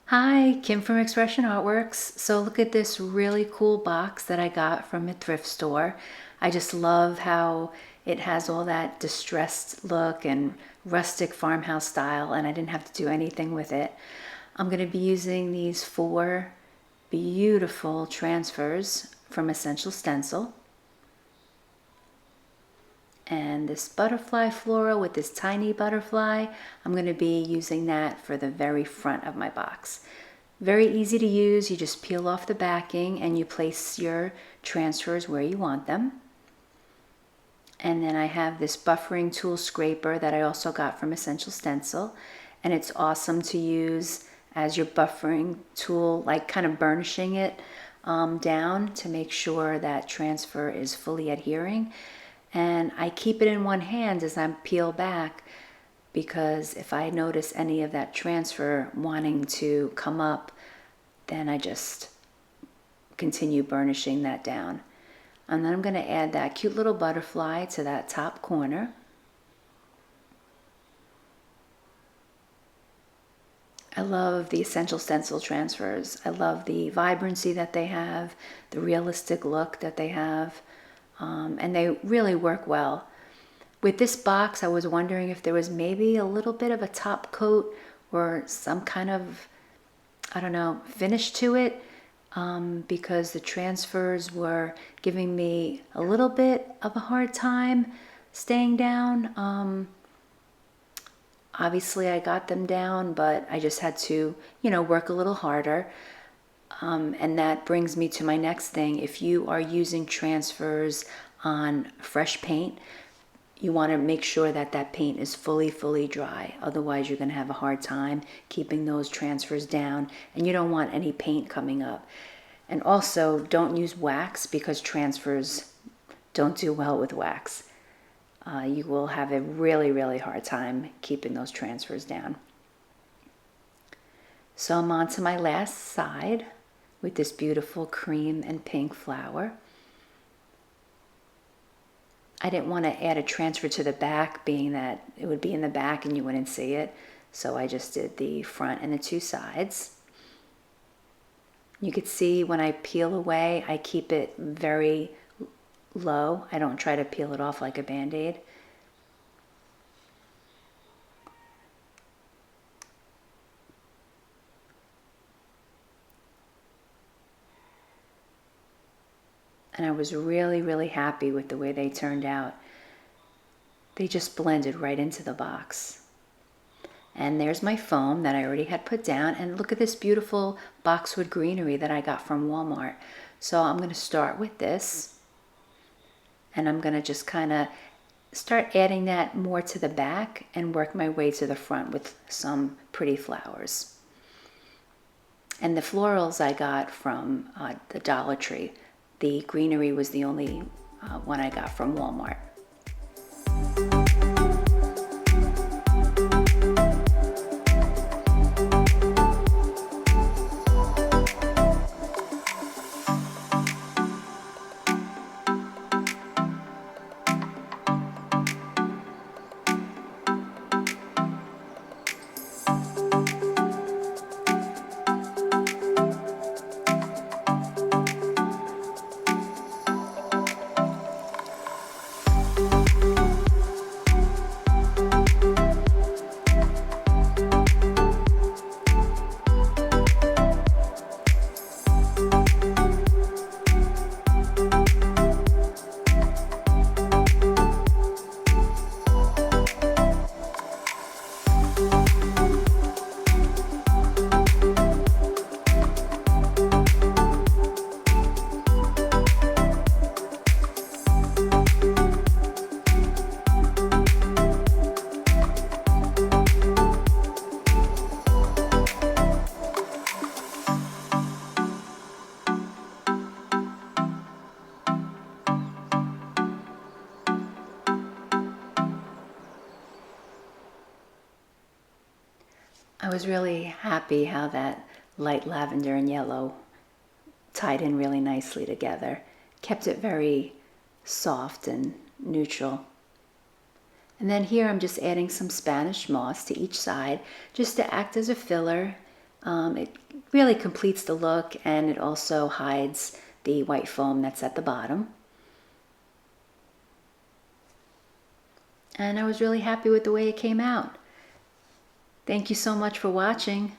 Hi, Kim from Expression Artworks. So look at this really cool box that I got from a thrift store. I just love how it has all that distressed look and rustic farmhouse style, and I didn't have to do anything with it. I'm going to be using these four beautiful transfers from Essential Stencil. And this butterfly floral with this tiny butterfly, I'm going to be using that for the very front of my box. Very easy to use. You just peel off the backing and you place your transfers where you want them. And then I have this buffering tool scraper that I also got from Essential Stencil, and it's awesome to use as your buffering tool, like kind of burnishing it down to make sure that transfer is fully adhering. And I keep it in one hand as I peel back, because if I notice any of that transfer wanting to come up, then I just continue burnishing that down. And then I'm going to add that cute little butterfly to that top corner. I love the Essential Stencil transfers. I love the vibrancy that they have, the realistic look that they have, and they really work well. With this box, I was wondering if there was maybe a little bit of a top coat or some kind of, I don't know, finish to it, because the transfers were giving me a little bit of a hard time staying down. Obviously, I got them down, but I just had to, work a little harder. And that brings me to my next thing. If you are using transfers on fresh paint, you want to make sure that that paint is fully dry. Otherwise, you're going to have a hard time keeping those transfers down, and you don't want any paint coming up. And also, don't use wax, because transfers don't do well with wax. You will have a really hard time keeping those transfers down. So I'm on to my last side with this beautiful cream and pink flower. I didn't want to add a transfer to the back, being that it would be in the back and you wouldn't see it. So I just did the front and the two sides. You could see when I peel away, I keep it very low. I don't try to peel it off like a Band-Aid. And I was really happy with the way they turned out. They just blended right into the box. And there's my foam that I already had put down. And look at this beautiful boxwood greenery that I got from Walmart. So I'm going to start with this. And I'm going to just kind of start adding that more to the back and work my way to the front with some pretty flowers. And the florals I got from the Dollar Tree. The greenery was the only one I got from Walmart. I was really happy how that light lavender and yellow tied in really nicely together. Kept it very soft and neutral. And then here I'm just adding some Spanish moss to each side just to act as a filler It really completes the look, and it also hides the white foam that's at the bottom. And I was really happy with the way it came out. Thank you so much for watching.